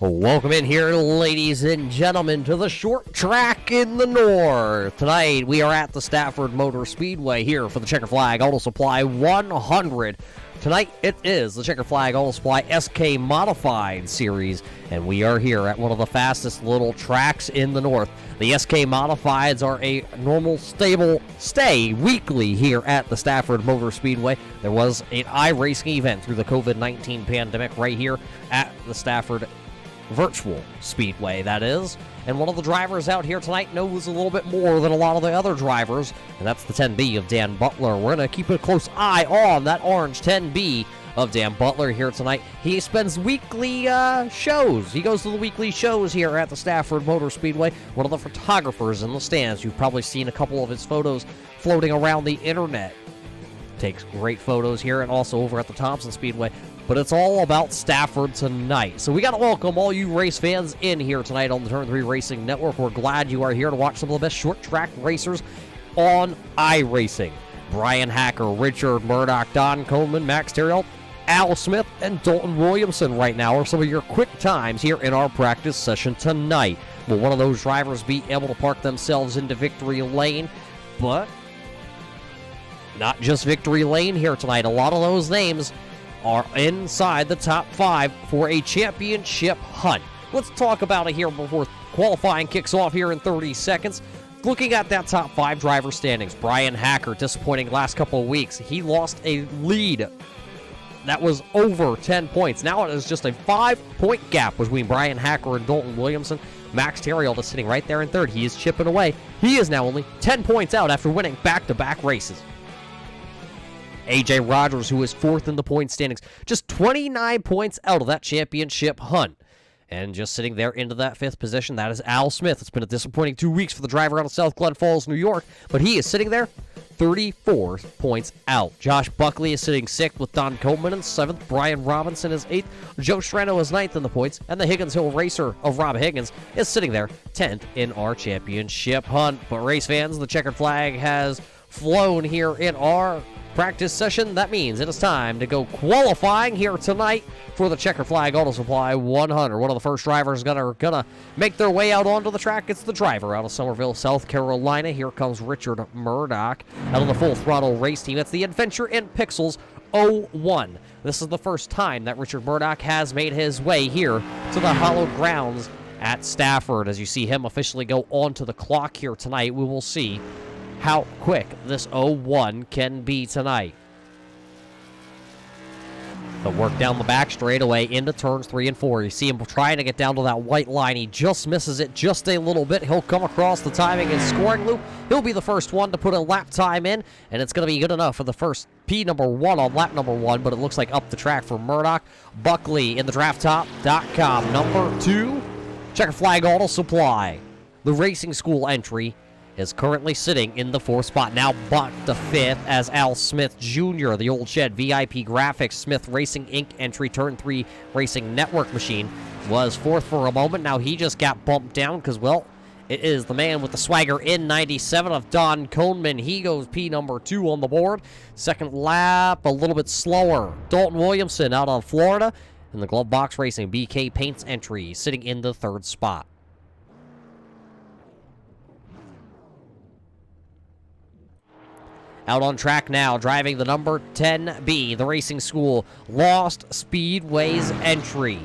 Welcome in here, ladies and gentlemen, to the short track in the north. Tonight, we are at the Stafford Motor Speedway here for the Checkered Flag Auto Supply 100. Tonight, it is the Checkered Flag Auto Supply SK Modified Series, and we are here at one of the fastest little tracks in the north. The SK Modifieds are a normal, stable stay weekly here at the Stafford Motor Speedway. There was an iRacing event through the COVID-19 pandemic right here at the Stafford Virtual Speedway, that is. And one of the drivers out here tonight knows a little bit more than a lot of the other drivers, and that's the 10B of Dan Butler. We're going to keep a close eye on that orange 10B of Dan Butler here tonight. He spends weekly shows. He goes to the weekly shows here at the Stafford Motor Speedway. One of the photographers in the stands. You've probably seen a couple of his photos floating around the internet. Takes great photos here and also over at the Thompson Speedway. But it's all about Stafford tonight. So we got to welcome all you race fans in here tonight on the Turn 3 Racing Network. We're glad you are here to watch some of the best short track racers on iRacing. Brian Hacker, Richard Murdoch, Don Coleman, Max Terriel, Al Smith, and Dalton Williamson right now are some of your quick times here in our practice session tonight. Will one of those drivers be able to park themselves into victory lane? But not just victory lane here tonight. A lot of those names are inside the top 5 for a championship hunt. Let's talk about it here before qualifying kicks off here in 30 seconds. Looking at that top 5 driver standings, Brian Hacker, disappointing last couple of weeks. He lost a lead that was over 10 points. Now it is just a 5-point gap between Brian Hacker and Dalton Williamson. Max Terriel is sitting right there in third. He is chipping away. He is now only 10 points out after winning back-to-back races. A.J. Rogers, who is 4th in the point standings, just 29 points out of that championship hunt. And just sitting there into that 5th position, that is Al Smith. It's been a disappointing 2 weeks for the driver out of South Glen Falls, New York, but he is sitting there 34 points out. Josh Buckley is sitting 6th with Don Coleman in 7th. Brian Robinson is 8th. Joe Strano is 9th in the points. And the Higgins Hill Racer of Rob Higgins is sitting there 10th in our championship hunt. But race fans, the checkered flag has flown here in our practice session. That means it is time to go qualifying here tonight for the Checkered Flag Auto Supply 100. One of the first drivers gonna make their way out onto the track. It's the driver out of Summerville, South Carolina. Here comes Richard Murdoch out of the Full Throttle Race Team. It's the Adventure in Pixels 01. This is the first time that Richard Murdoch has made his way here to the hallowed grounds at Stafford. As you see him officially go onto the clock here tonight, we will see how quick this 01 can be tonight. The work down the back straightaway into turns 3 and 4. You see him trying to get down to that white line. He just misses it just a little bit. He'll come across the timing and scoring loop. He'll be the first one to put a lap time in, and it's going to be good enough for the first P number 1 on lap number 1, but it looks like up the track for Murdoch. Buckley in the drafttop.com. Number 2, Checkered Flag Auto Supply. The racing school entry is currently sitting in the 4th spot. Now bucked to 5th as Al Smith Jr., the Old Shed VIP Graphics Smith Racing Inc. entry Turn 3 Racing Network machine was 4th for a moment. Now he just got bumped down because, well, it is the man with the swagger in 97 of Don Coleman. He goes P number 2 on the board. Second lap, a little bit slower. Dalton Williamson out of Florida in the Glove Box Racing BK Paints entry sitting in the 3rd spot. Out on track now, driving the number 10B, the racing school, Lost Speedway's entry.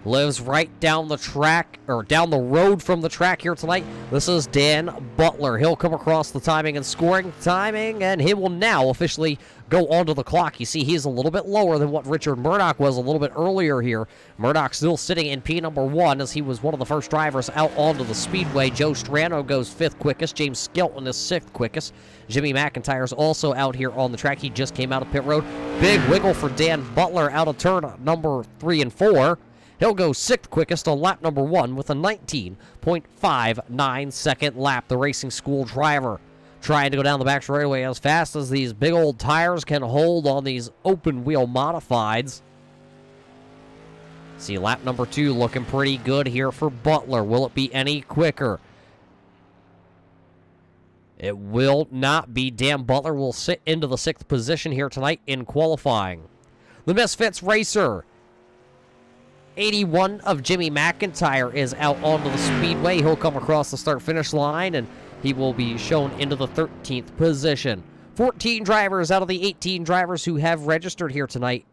Lives right down the track, or down the road from the track here tonight. This is Dan Butler. He'll come across the timing and scoring timing, and he will now officially go onto the clock. You see, he's a little bit lower than what Richard Murdoch was a little bit earlier here. Murdoch still sitting in P number 1 as he was one of the first drivers out onto the speedway. Joe Strano goes 5th quickest. James Skelton is 6th quickest. Jimmy McIntyre's also out here on the track. He just came out of pit road. Big wiggle for Dan Butler out of turn number 3 and 4. He'll go 6th quickest on lap number 1 with a 19.59 second lap. The racing school driver trying to go down the back straightaway as fast as these big old tires can hold on these open wheel modifieds. See lap number 2 looking pretty good here for Butler. Will it be any quicker? It will not be. Dan Butler will sit into the 6th position here tonight in qualifying. The Misfits Racer 81 of Jimmy McIntyre is out onto the Speedway. He'll come across the start-finish line, and he will be shown into the 13th position. 14 drivers out of the 18 drivers who have registered here tonight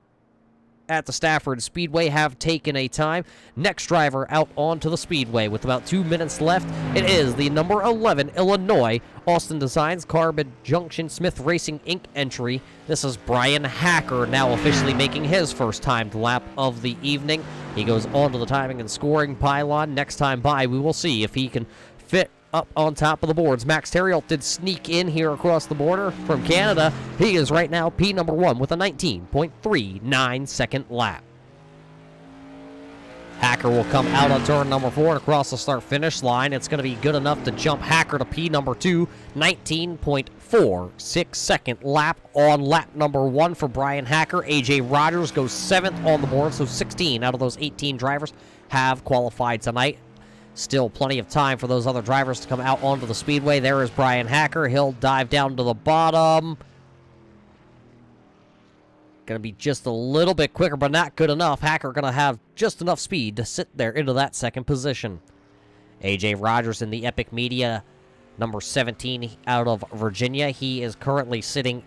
at the Stafford Speedway have taken a time. Next driver out onto the Speedway with about 2 minutes left. It is the number 11 Illinois Austin Designs Carbon Junction Smith Racing Inc. entry. This is Brian Hacker, now officially making his first timed lap of the evening. He goes on to the timing and scoring pylon. Next time by, we will see if he can fit up on top of the boards. Max Terriot did sneak in here across the border from Canada. He is right now P number 1 with a 19.39 second lap. Hacker will come out on turn number 4 and across the start-finish line. It's going to be good enough to jump Hacker to P number 2, 19.46 second lap on lap number 1 for Brian Hacker. AJ Rogers goes 7th on the board, so 16 out of those 18 drivers have qualified tonight. Still plenty of time for those other drivers to come out onto the Speedway. There is Brian Hacker. He'll dive down to the bottom. Going to be just a little bit quicker, but not good enough. Hacker going to have just enough speed to sit there into that second position. AJ Rogers in the Epic Media, number 17 out of Virginia. He is currently sitting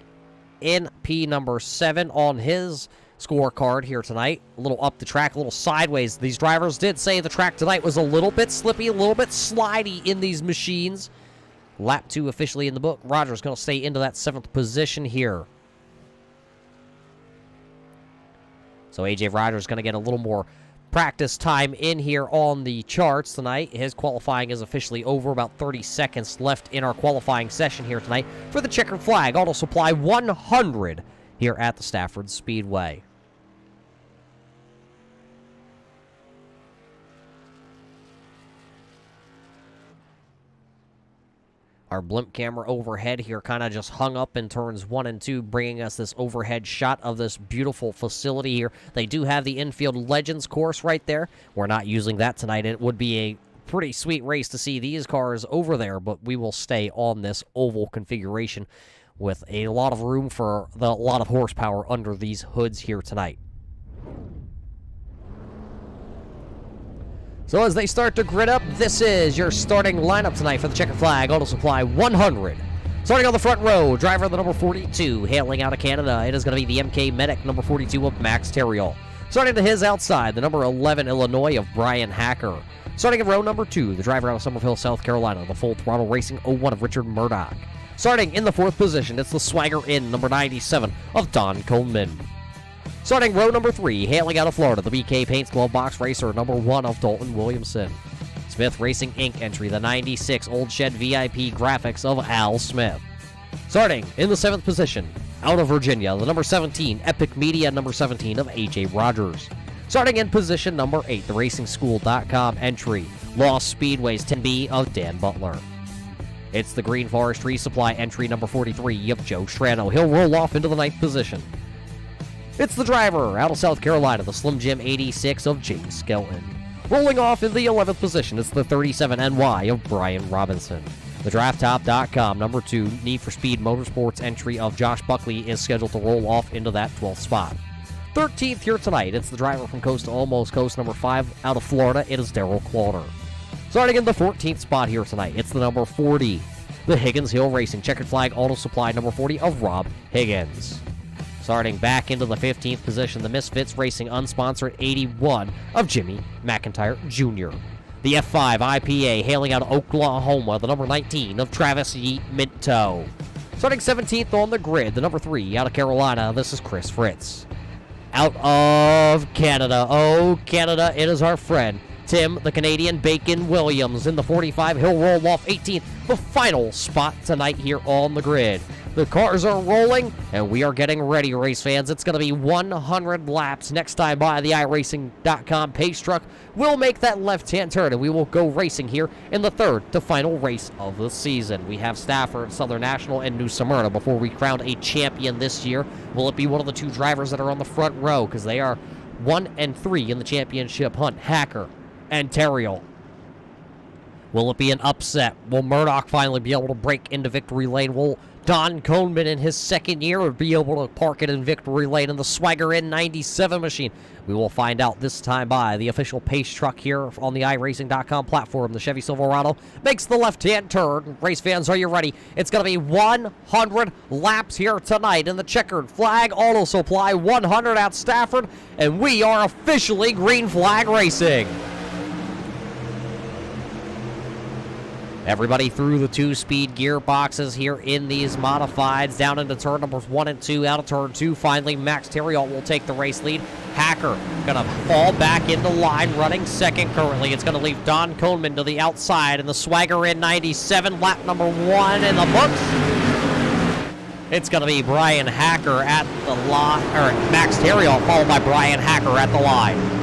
in P number 7 on his scorecard here tonight. A little up the track, a little sideways. These drivers did say the track tonight was a little bit slippy, a little bit slidey in these machines. Lap 2 officially in the book. Rogers going to stay into that 7th position here. So AJ Rogers going to get a little more practice time in here on the charts tonight. His qualifying is officially over. About 30 seconds left in our qualifying session here tonight for the Checkered Flag Auto Supply 100 here at the Stafford Speedway. Our blimp camera overhead here kind of just hung up in turns 1 and 2, bringing us this overhead shot of this beautiful facility here. They do have the infield Legends course right there. We're not using that tonight. It would be a pretty sweet race to see these cars over there, but we will stay on this oval configuration with a lot of room for a lot of horsepower under these hoods here tonight. So as they start to grid up, this is your starting lineup tonight for the Checkered Flag Auto Supply 100. Starting on the front row, driver the number 42, hailing out of Canada. It is going to be the MK Medic, number 42 of Max Terriot. Starting to his outside, the number 11 Illinois of Brian Hacker. Starting in row number 2, the driver out of Summerville, South Carolina, the Full Throttle Racing 01 of Richard Murdoch. Starting in the 4th position, it's the Swagger Inn, number 97 of Don Coleman. Starting row number 3, hailing out of Florida, the BK Paints 12-box racer, number 1 of Dalton Williamson. Smith Racing Inc. entry, the 96 Old Shed VIP graphics of Al Smith. Starting in the 7th position, out of Virginia, the number 17 Epic Media, number 17 of AJ Rogers. Starting in position number 8, the RacingSchool.com entry, Lost Speedways 10B of Dan Butler. It's the Green Forest Resupply entry, number 43 of Joe Strano. He'll roll off into the 9th position. It's the driver out of South Carolina, the Slim Jim 86 of James Skelton. Rolling off in the 11th position, it's the 37 NY of Brian Robinson. The DraftTop.com number 2 Need for Speed Motorsports entry of Josh Buckley is scheduled to roll off into that 12th spot. 13th here tonight, it's the driver from Coast to Almost Coast, number 5 out of Florida. It is Darrell Clauter. Starting in the 14th spot here tonight, it's the number 40, the Higgins Hill Racing Checkered Flag Auto Supply number 40 of Rob Higgins. Starting back into the 15th position, the Misfits Racing Unsponsored 81 of Jimmy McIntyre Jr. The F5 IPA hailing out of Oklahoma, the number 19 of Travis Yeet Minto. Starting 17th on the grid, the number 3 out of Carolina, this is Chris Fritz. Out of Canada, oh Canada, it is our friend Tim, the Canadian Bacon Williams in the 45. He'll roll off 18th, the final spot tonight here on the grid. The cars are rolling, and we are getting ready, race fans. It's going to be 100 laps next time by. The iRacing.com pace truck will make that left-hand turn, and we will go racing here in the 3rd to final race of the season. We have Stafford, Southern National, and New Smyrna before we crown a champion this year. Will it be one of the 2 drivers that are on the front row? Because they are 1 and 3 in the championship hunt, Hacker and Terriot. Will it be an upset? Will Murdoch finally be able to break into victory lane? Will Don Coleman in his second year would be able to park it in victory lane in the Swagger N97 machine. We will find out this time by the official pace truck here on the iRacing.com platform. The Chevy Silverado makes the left-hand turn. Race fans, are you ready? It's going to be 100 laps here tonight in the Checkered Flag Auto Supply 100 at Stafford, and we are officially green flag racing. Everybody through the two-speed gearboxes here in these modifieds, down into turn numbers 1 and 2, out of turn 2. Finally, Max Terriot will take the race lead. Hacker going to fall back into line, running second currently. It's going to leave Don Coleman to the outside, and the Swagger N97, lap number 1 in the books. It's going to be Brian Hacker at the line, or Max Terriot followed by Brian Hacker at the line.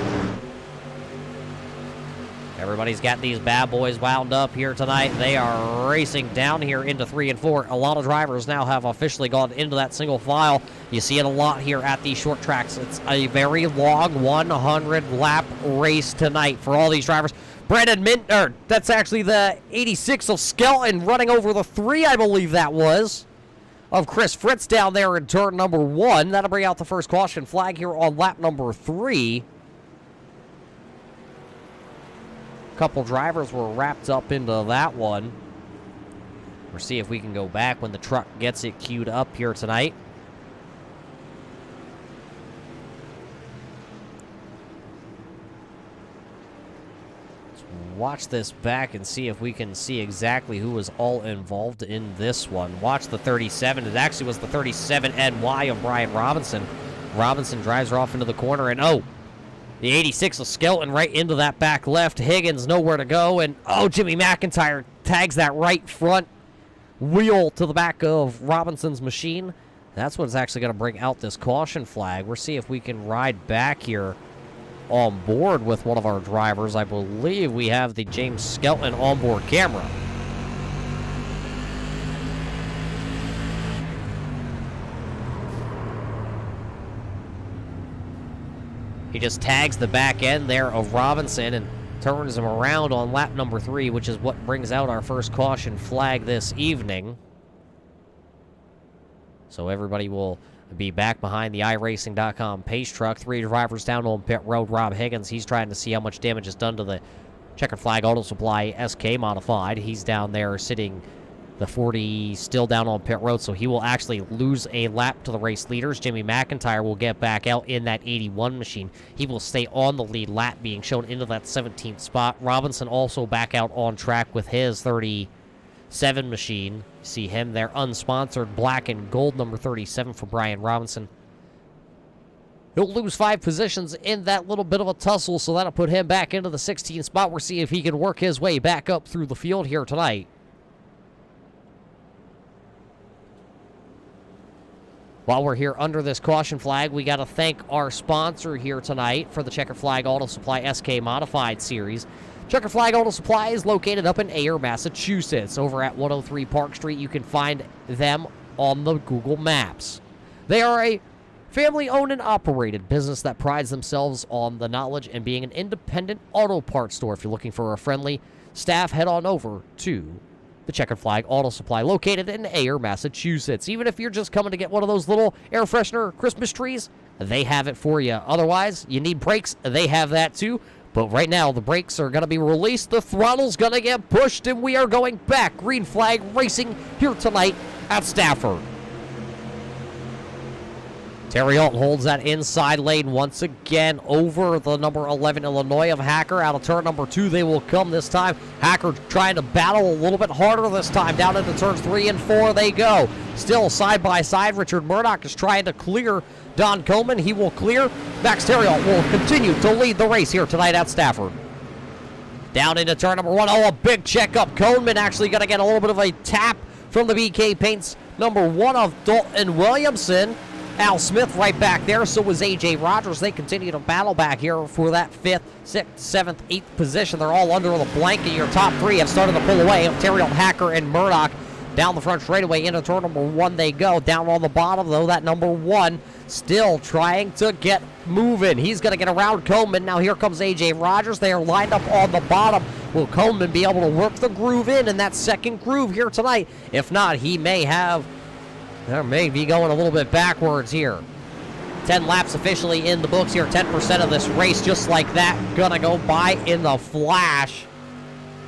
Everybody's got these bad boys wound up here tonight. They are racing down here into 3 and 4. A lot of drivers now have officially gone into that single file. You see it a lot here at these short tracks. It's a very long 100-lap race tonight for all these drivers. Brandon Minter, that's actually the 86 of Skelton running over the 3, I believe that was, of Chris Fritz down there in turn number 1. That'll bring out the first caution flag here on lap number 3. Couple drivers were wrapped up into that one. We'll see if we can go back when the truck gets it queued up here tonight. Let's watch this back and see if we can see exactly who was all involved in this one. Watch the 37. It actually was the 37 NY of Brian Robinson. Robinson drives her off into the corner, and the 86 of Skelton right into that back left. Higgins nowhere to go, and Jimmy McIntyre tags that right front wheel to the back of Robinson's machine. That's what's actually going to bring out this caution flag. We'll see if we can ride back here on board with one of our drivers. I believe we have the James Skelton onboard camera. He just tags the back end there of Robinson and turns him around on lap number 3, which is what brings out our first caution flag this evening. So everybody will be back behind the iRacing.com pace truck. 3 drivers down on pit road. Rob Higgins, he's trying to see how much damage is done to the Checkered Flag Auto Supply SK modified. He's down there sitting the 40 still down on pit road, so he will actually lose a lap to the race leaders. Jimmy McIntyre will get back out in that 81 machine. He will stay on the lead lap, being shown into that 17th spot. Robinson also back out on track with his 37 machine. You see him there, unsponsored, black and gold, number 37 for Brian Robinson. He'll lose 5 positions in that little bit of a tussle, so that'll put him back into the 16th spot. We'll see if he can work his way back up through the field here tonight. While we're here under this caution flag, we got to thank our sponsor here tonight for the Checkered Flag Auto Supply SK Modified Series. Checkered Flag Auto Supply is located up in Ayer, Massachusetts. Over at 103 Park Street, you can find them on the Google Maps. They are a family-owned and operated business that prides themselves on the knowledge and being an independent auto parts store. If you're looking for a friendly staff, head on over to the Checkered Flag Auto Supply, located in Ayer, Massachusetts. Even if you're just coming to get one of those little air freshener Christmas trees, they have it for you. Otherwise, you need brakes, they have that too. But right now, the brakes are going to be released, the throttle's going to get pushed, and we are going back. Green flag racing here tonight at Stafford. Terriot holds that inside lane once again over the number 11 Illinois of Hacker. Out of turn number 2, they will come this time. Hacker trying to battle a little bit harder this time. Down into turns 3 and 4 they go. Still side by side, Richard Murdoch is trying to clear Don Coleman. He will clear. Max Terriot will continue to lead the race here tonight at Stafford. Down into turn number 1. A big checkup. Coleman actually going to get a little bit of a tap from the BK Paints number 1 of Dalton Williamson. Al Smith right back there, so was A.J. Rogers. They continue to battle back here for that 5th, 6th, 7th, 8th position. They're all under the blanket. Your top 3 have started to pull away. Terriot, Hacker, and Murdoch down the front straightaway into turn number 1 they go. Down on the bottom, though, that number 1 still trying to get moving. He's going to get around Coleman. Now here comes A.J. Rogers. They are lined up on the bottom. Will Coleman be able to work the groove in that second groove here tonight? If not, he may have There may be going a little bit backwards here. 10 laps officially in the books here. 10% of this race just like that. Gonna go by in the flash.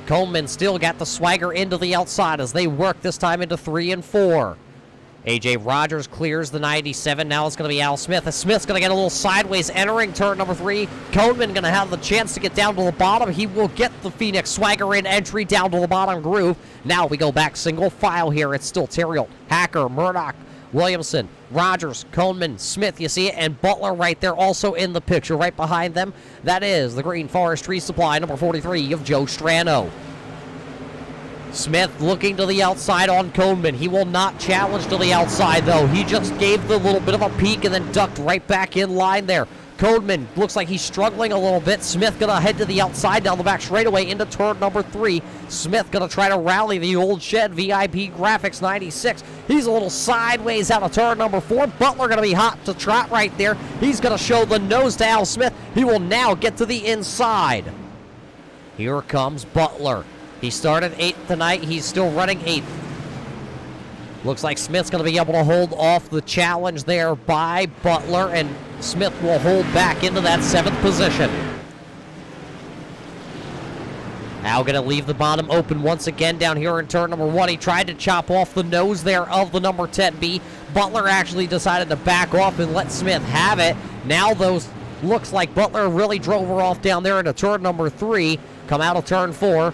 Coleman still got the swagger into the outside as they work this time into 3 and 4. A.J. Rogers clears the 97. Now it's going to be Al Smith. As Smith's going to get a little sideways entering turn number 3. Coleman going to have the chance to get down to the bottom. He will get the Phoenix swagger in entry down to the bottom groove. Now we go back single file here. It's still Terriel, Hacker, Murdoch, Williamson, Rogers, Coleman, Smith, you see it, and Butler right there also in the picture. Right behind them, that is the Green Forest Tree Supply, number 43 of Joe Strano. Smith looking to the outside on Coleman. He will not challenge to the outside, though. He just gave the little bit of a peek and then ducked right back in line there. Coleman looks like he's struggling a little bit. Smith going to head to the outside down the back straightaway into turn number 3. Smith going to try to rally the old shed VIP Graphics 96. He's a little sideways out of turn number 4. Butler going to be hot to trot right there. He's going to show the nose to Al Smith. He will now get to the inside. Here comes Butler. He started 8th tonight. He's still running 8th. Looks like Smith's going to be able to hold off the challenge there by Butler, and Smith will hold back into that 7th position. Now going to leave the bottom open once again down here in turn number 1. He tried to chop off the nose there of the number 10B. Butler actually decided to back off and let Smith have it. Now those looks like Butler really drove her off down there into turn number 3. Come out of turn 4.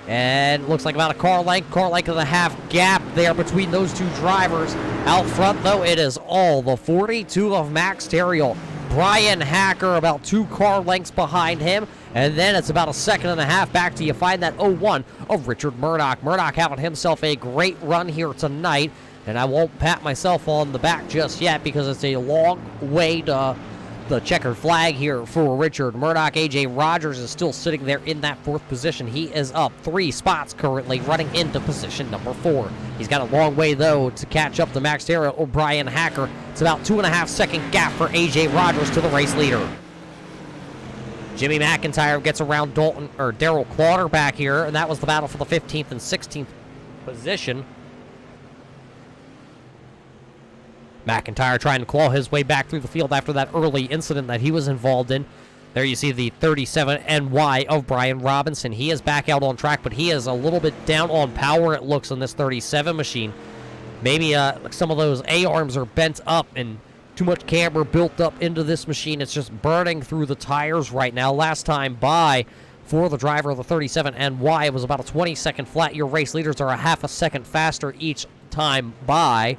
And looks like about a car length and a half gap there between those two drivers. Out front, though, it is all the 42 of Max Terriel. Brian Hacker about 2 car lengths behind him. And then it's about a second and a half back till you find that 01 of Richard Murdoch. Murdoch having himself a great run here tonight. And I won't pat myself on the back just yet because it's a long way to the checkered flag here for Richard Murdoch. A.J. Rogers is still sitting there in that 4th position. He is up 3 spots currently, running into position number 4. He's got a long way, though, to catch up to Max Terriel or Brian Hacker. It's about 2.5 second gap for A.J. Rogers to the race leader. Jimmy McIntyre gets around Darrell Clauter back here, and that was the battle for the 15th and 16th position. McIntyre trying to claw his way back through the field after that early incident that he was involved in. There you see the 37 NY of Brian Robinson. He is back out on track, but he is a little bit down on power, it looks, on this 37 machine. Maybe some of those A-arms are bent up and too much camber built up into this machine. It's just burning through the tires right now. Last time by for the driver of the 37 NY, it was about a 20-second flat. Your race leaders are a half a second faster each time by.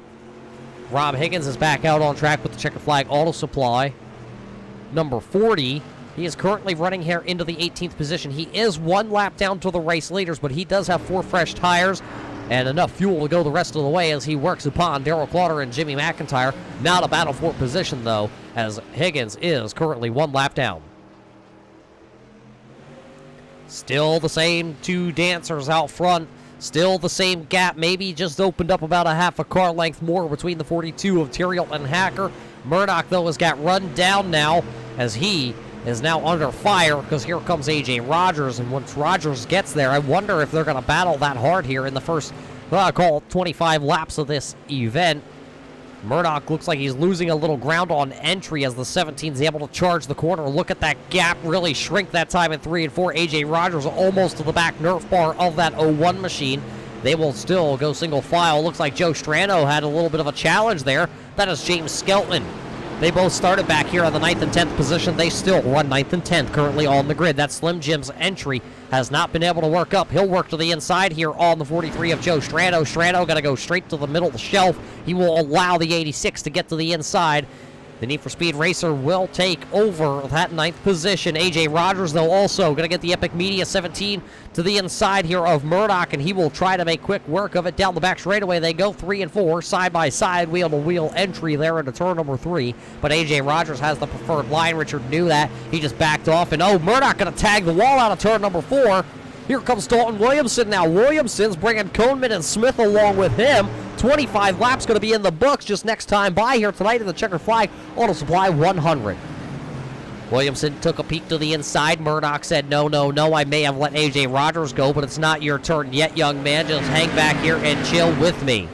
Rob Higgins is back out on track with the checkered flag auto supply. Number 40, he is currently running here into the 18th position. He is 1 lap down to the race leaders, but he does have 4 fresh tires and enough fuel to go the rest of the way as he works upon Darrell Clauter and Jimmy McIntyre. Not a battle for position, though, as Higgins is currently 1 lap down. Still the same 2 dancers out front. Still the same gap, maybe just opened up about a half a car length more between the 42 of Terriel and Hacker. Murdoch, though, has got run down now as he is now under fire because here comes A.J. Rogers, and once Rogers gets there, I wonder if they're going to battle that hard here in the first, call it 25 laps of this event. Murdoch looks like he's losing a little ground on entry as the 17 is able to charge the corner. Look at that gap really shrink that time in 3 and 4. A.J. Rogers almost to the back Nerf bar of that 01 machine. They will still go single file. Looks like Joe Strano had a little bit of a challenge there. That is James Skelton. They both started back here on the 9th and 10th position. They still run 9th and 10th currently on the grid. That Slim Jim's entry has not been able to work up. He'll work to the inside here on the 43 of Joe Strano. Strano going to go straight to the middle of the shelf. He will allow the 86 to get to the inside. The Need for Speed Racer will take over that 9th position. A.J. Rogers, though, also going to get the Epic Media 17 to the inside here of Murdoch, and he will try to make quick work of it. Down the back straightaway, they go 3 and 4, side-by-side, wheel-to-wheel entry there into turn number 3. But A.J. Rogers has the preferred line. Richard knew that. He just backed off, and Murdoch going to tag the wall out of turn number 4. Here comes Dalton Williamson now. Williamson's bringing Coleman and Smith along with him. 25 laps going to be in the books just next time by here tonight in the checkered flag auto supply 100. Williamson took a peek to the inside. Murdoch said, no, I may have let A.J. Rogers go, but it's not your turn yet, young man. Just hang back here and chill with me.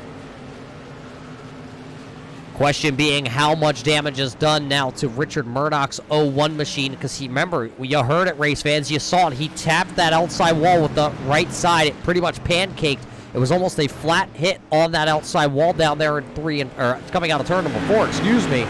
Question being how much damage is done now to Richard Murdoch's 01 machine, because remember, you heard it, race fans, you saw it. He tapped that outside wall with the right side. It pretty much pancaked. It was almost a flat hit on that outside wall down there in coming out of turn number 4, excuse me.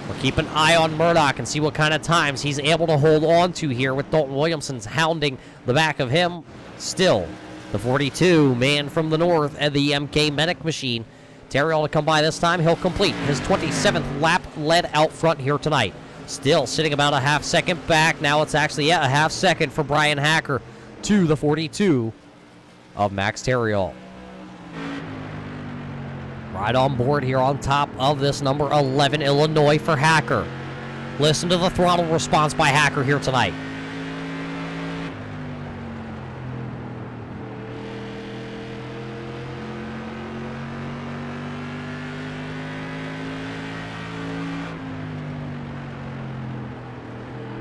We'll keep an eye on Murdoch and see what kind of times he's able to hold on to here with Dalton Williamson's hounding the back of him. Still, the 42 man from the north and the MK Medic machine. Terrill to come by this time. He'll complete his 27th lap led out front here tonight. Still sitting about a half second back. Now it's actually a half second for Brian Hacker to the 42 of Max Terrill. Right on board here on top of this number 11 Illinois for Hacker. Listen to the throttle response by Hacker here tonight.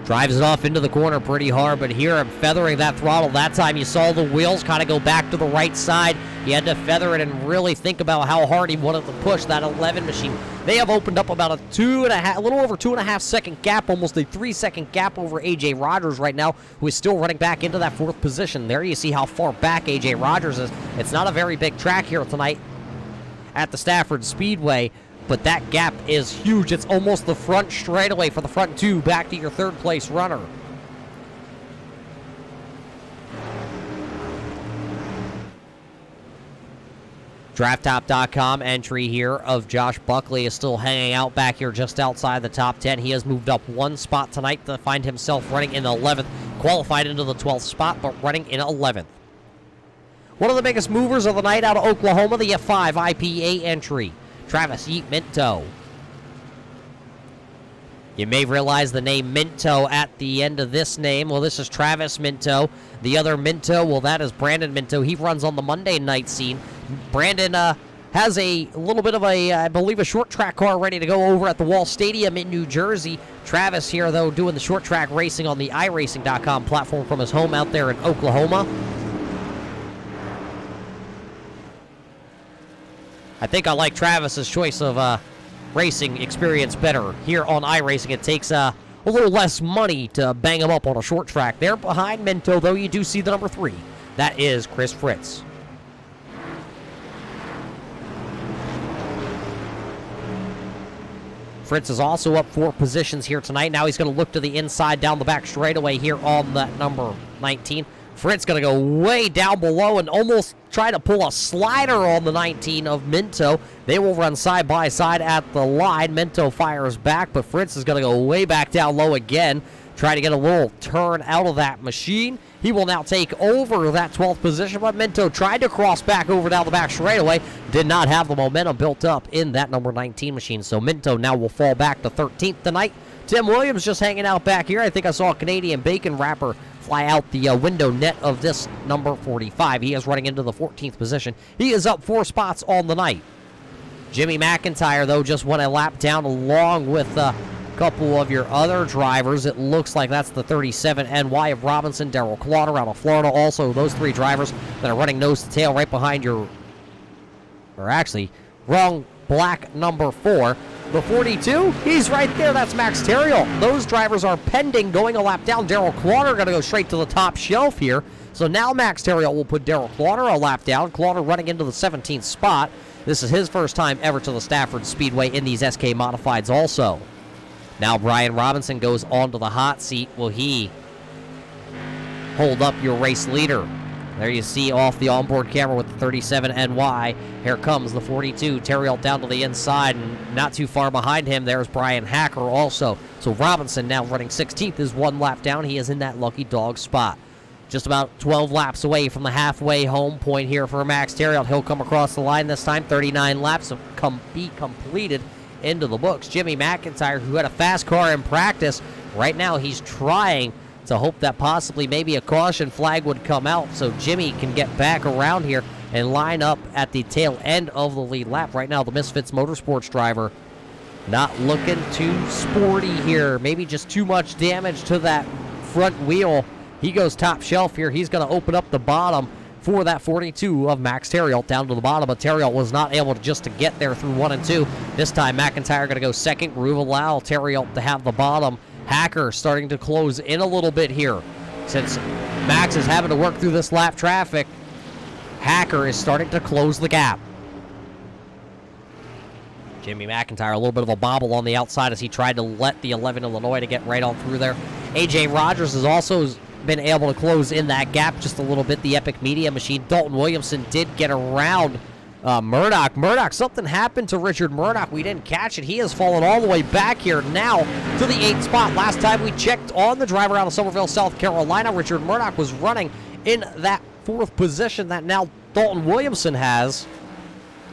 Drives it off into the corner pretty hard, but here I'm feathering that throttle. That time you saw the wheels kind of go back to the right side. He had to feather it and really think about how hard he wanted to push that 11 machine. They have opened up about a little over 2.5 second gap, almost a 3 second gap over AJ Rogers right now, who is still running back into that 4th position. There you see how far back AJ Rogers is. It's not a very big track here tonight at the Stafford Speedway, but that gap is huge. It's almost the front straightaway for the front 2 back to your 3rd place runner. DraftTop.com entry here of Josh Buckley is still hanging out back here just outside the top 10. He has moved up 1 spot tonight to find himself running in 11th, qualified into the 12th spot, but running in 11th. One of the biggest movers of the night out of Oklahoma, the F5 IPA entry, Travis Yeet Minto. You may realize the name Minto at the end of this name. Well, this is Travis Minto. The other Minto, well, that is Brandon Minto. He runs on the Monday night scene. Brandon has a little bit of I believe, a short track car ready to go over at the Wall Stadium in New Jersey. Travis here, though, doing the short track racing on the iRacing.com platform from his home out there in Oklahoma. I think I like Travis's choice of racing experience better. Here on iRacing, it takes a little less money to bang him up on a short track. There behind Minto, though, you do see the number 3. That is Chris Fritz. Fritz is also up 4 positions here tonight. Now he's going to look to the inside down the back straightaway here on that number 19. Fritz going to go way down below and almost try to pull a slider on the 19 of Minto. They will run side by side at the line. Minto fires back, but Fritz is going to go way back down low again. Try to get a little turn out of that machine. He will now take over that 12th position, but Minto tried to cross back over down the back straightaway. Did not have the momentum built up in that number 19 machine, so Minto now will fall back to 13th tonight. Tim Williams just hanging out back here. I think I saw a Canadian bacon wrapper fly out the window net of this number 45. He is running into the 14th position. He is up 4 spots on the night. Jimmy McIntyre, though, just went a lap down along with a couple of your other drivers. It looks like that's the 37 NY of Robinson, Darrell Clotter out of Florida. Also, those 3 drivers that are running nose to tail right behind your, or actually, wrong black number 4. The 42, he's right there. That's Max Terrill. Those drivers are pending, going a lap down. Darrell Clotter going to go straight to the top shelf here. So now Max Terrill will put Darrell Clotter a lap down. Clotter running into the 17th spot. This is his first time ever to the Stafford Speedway in these SK Modifieds also. Now Brian Robinson goes onto the hot seat. Will he hold up your race leader? There you see off the onboard camera with the 37 NY. Here comes the 42. Terrill down to the inside, and not too far behind him, there's Brian Hacker also. So Robinson now running 16th is 1 lap down. He is in that lucky dog spot. Just about 12 laps away from the halfway home point here for Max Terrill. He'll come across the line this time. 39 laps to be completed into the books. Jimmy McIntyre, who had a fast car in practice, right now he's trying to hope that possibly maybe a caution flag would come out so Jimmy can get back around here and line up at the tail end of the lead lap. Right now, the Misfits Motorsports driver not looking too sporty here. Maybe just too much damage to that front wheel. He goes top shelf here. He's going to open up the bottom. for that 42 of Max Terriot down to the bottom, but Terriot was not able to get there through 1 and 2. This time, McIntyre going to go second. Groove allow Terriot to have the bottom. Hacker starting to close in a little bit here. Since Max is having to work through this lap traffic, Hacker is starting to close the gap. Jimmy McIntyre, a little bit of a bobble on the outside as he tried to let the 11 Illinois to get right on through there. A.J. Rogers has also been able to close in that gap just a little bit. The Epic Media Machine. Dalton Williamson did get around Murdoch. Murdoch, something happened to Richard Murdoch. We didn't catch it. He has fallen all the way back here now to the 8th spot. Last time we checked on the driver out of Somerville, South Carolina, Richard Murdoch was running in that 4th position that now Dalton Williamson has.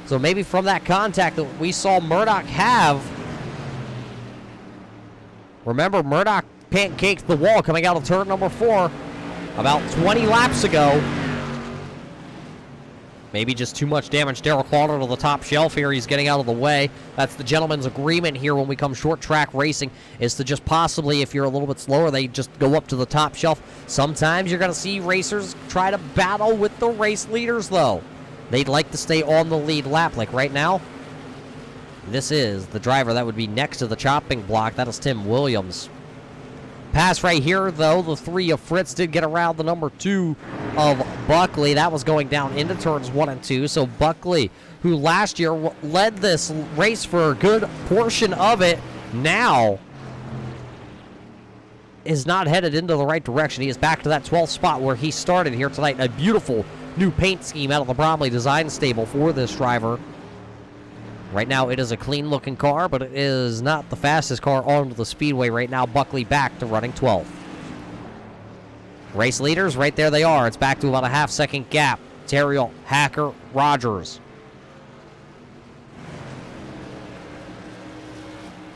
So maybe from that contact that we saw Murdoch have. Remember, Murdoch pancaked the wall coming out of turn number 4 about 20 laps ago. Maybe just too much damage. Darrell Crawler to the top shelf here. He's getting out of the way. That's the gentleman's agreement here when we come short track racing, is to just possibly, if you're a little bit slower, they just go up to the top shelf. Sometimes you're going to see racers try to battle with the race leaders, though. They'd like to stay on the lead lap. Like right now, this is the driver that would be next to the chopping block. That is Tim Williams. Pass right here, though. The 3 of Fritz did get around the number 2 of Buckley. That was going down into turns 1 and 2. So Buckley, who last year led this race for a good portion of it, now is not headed into the right direction. He is back to that 12th spot where he started here tonight. A beautiful new paint scheme out of the Bromley design stable for this driver. Right now, it is a clean-looking car, but it is not the fastest car on the Speedway right now. Buckley back to running 12th. Race leaders, right there they are. It's back to about a half-second gap. Terriot, Hacker, Rogers.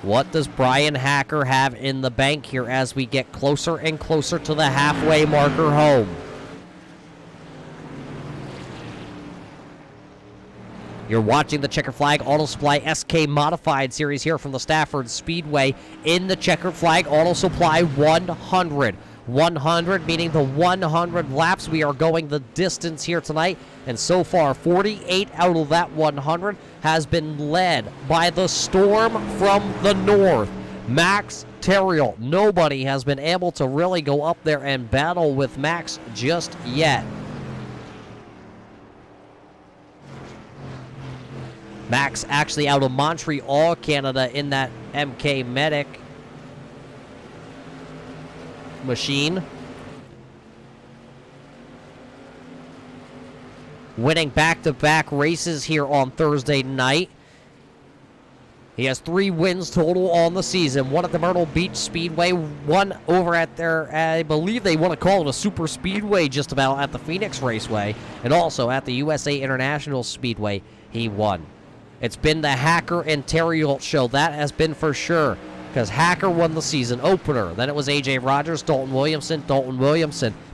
What does Brian Hacker have in the bank here as we get closer and closer to the halfway marker home? You're watching the Checkered Flag Auto Supply SK Modified Series here from the Stafford Speedway in the Checkered Flag Auto Supply 100. 100 meaning the 100 laps. We are going the distance here tonight, and so far 48 out of that 100 has been led by the storm from the north, Max Terriot. Nobody has been able to really go up there and battle with Max just yet. Max actually out of Montreal, Canada in that MK Medic machine. Winning back-to-back races here on Thursday night. He has 3 wins total on the season. One at the Myrtle Beach Speedway, one over at their, I believe they want to call it a super speedway just about, at the Phoenix Raceway, and also at the USA International Speedway he won. It's been the Hacker and Terriot show. That has been for sure, because Hacker won the season opener. Then it was A.J. Rogers, Dalton Williamson.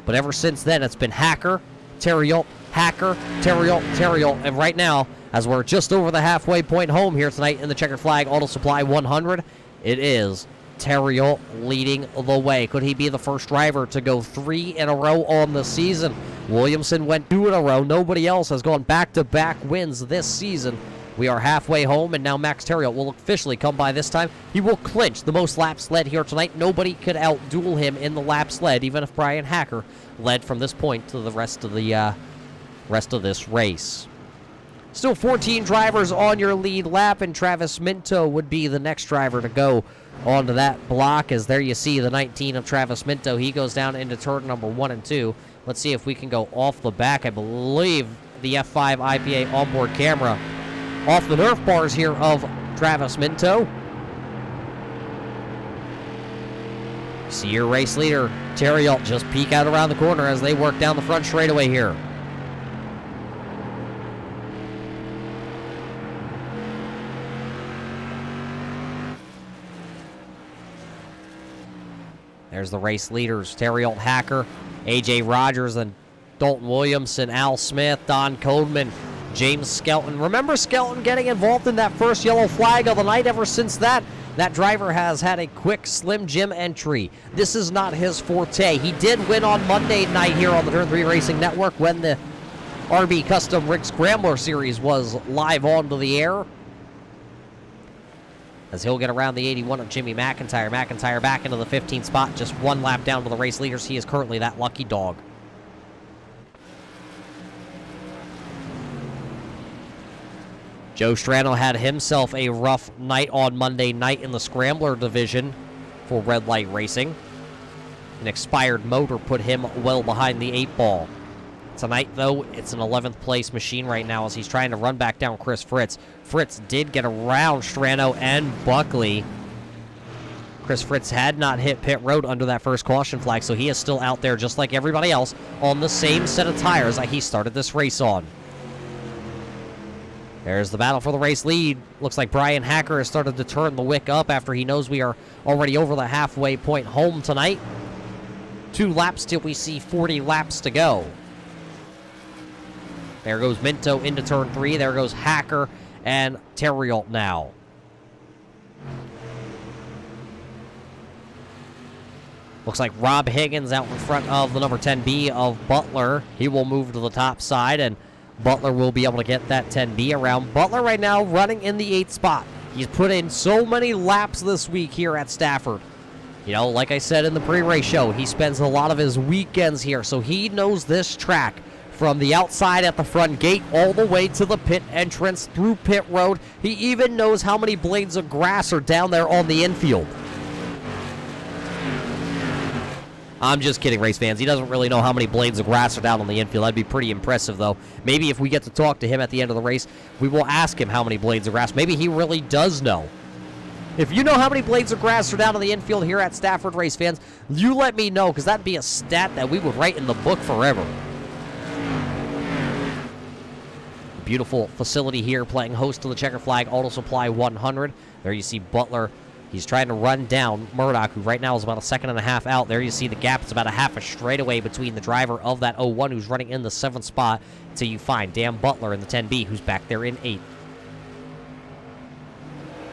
But ever since then, it's been Hacker, Terriot, Hacker, Terriot. And right now, as we're just over the halfway point home here tonight in the Checkered Flag Auto Supply 100, it is Terriot leading the way. Could he be the first driver to go 3 in a row on the season? Williamson went 2 in a row. Nobody else has gone back-to-back wins this season. We are halfway home, and now Max Terriot will officially come by this time. He will clinch the most laps led here tonight. Nobody could outduel him in the laps led, even if Brian Hacker led from this point to the rest of this race. Still 14 drivers on your lead lap, and Travis Minto would be the next driver to go onto that block, as there you see the 19 of Travis Minto. He goes down into turn number 1 and 2. Let's see if we can go off the back. I believe the F5 IPA onboard camera off the Nerf bars here of Travis Minto. See your race leader, Terriot, just peek out around the corner as they work down the front straightaway here. There's the race leaders, Terriot, Hacker, A.J. Rogers, and Dalton Williamson, Al Smith, Don Codeman, James Skelton. Remember Skelton getting involved in that first yellow flag of the night? Ever since that driver has had a quick Slim Jim entry. This is not his forte. He did win on Monday night here on the Turn 3 Racing Network when the RB Custom Rig Scrambler Series was live onto the air. As he'll get around the 81 of Jimmy McIntyre. McIntyre back into the 15th spot, just one lap down to the race leaders. He is currently that lucky dog. Joe Strano had himself a rough night on Monday night in the Scrambler division for Red Light Racing. An expired motor put him well behind the 8-ball. Tonight, though, it's an 11th place machine right now as he's trying to run back down Chris Fritz. Fritz did get around Strano and Buckley. Chris Fritz had not hit pit road under that first caution flag, so he is still out there just like everybody else on the same set of tires that he started this race on. There's the battle for the race lead. Looks like Brian Hacker has started to turn the wick up after he knows we are already over the halfway point home tonight. 2 laps till we see 40 laps to go. There goes Minto into turn 3. There goes Hacker and Terriot now. Looks like Rob Higgins out in front of the number 10B of Butler. He will move to the top side, and Butler will be able to get that 10B around. Butler right now running in the 8th spot. He's put in so many laps this week here at Stafford. You know, like I said in the pre-race show, he spends a lot of his weekends here, so he knows this track from the outside at the front gate all the way to the pit entrance through pit road. He even knows how many blades of grass are down there on the infield. I'm just kidding, race fans. He doesn't really know how many blades of grass are down on the infield. That'd be pretty impressive, though. Maybe if we get to talk to him at the end of the race, we will ask him how many blades of grass. Maybe he really does know. If you know how many blades of grass are down on the infield here at Stafford, race fans, you let me know, because that'd be a stat that we would write in the book forever. Beautiful facility here, playing host to the Checker Flag Auto Supply 100. There you see Butler. He's trying to run down Murdoch, who right now is about a 1.5 seconds out. There you see the gap. It's about a half a straightaway between the driver of that 01, who's running in the 7th spot, until you find Dan Butler in the 10B, who's back there in 8th.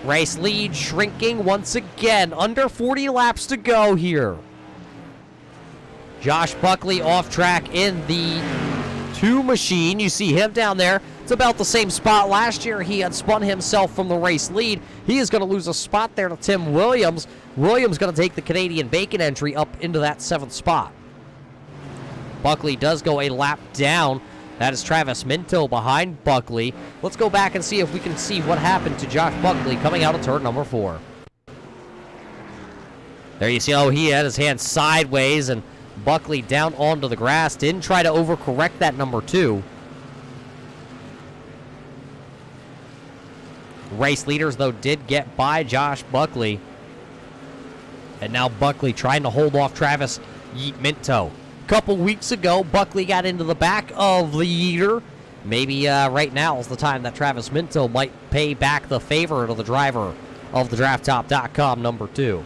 Race lead shrinking once again. Under 40 laps to go here. Josh Buckley off track in the 2 machine. You see him down there. It's about the same spot. Last year, he had spun himself from the race lead. He is going to lose a spot there to Tim Williams. Williams going to take the Canadian Bacon entry up into that 7th spot. Buckley does go a lap down. That is Travis Minto behind Buckley. Let's go back and see if we can see what happened to Josh Buckley coming out of turn number 4. There you see, he had his hand sideways, and Buckley down onto the grass. Didn't try to overcorrect that number 2. Race leaders, though, did get by Josh Buckley. And now Buckley trying to hold off Travis Yeet Minto. A couple weeks ago, Buckley got into the back of the Yeeter. Maybe right now is the time that Travis Minto might pay back the favor to the driver of the DraftTop.com number 2.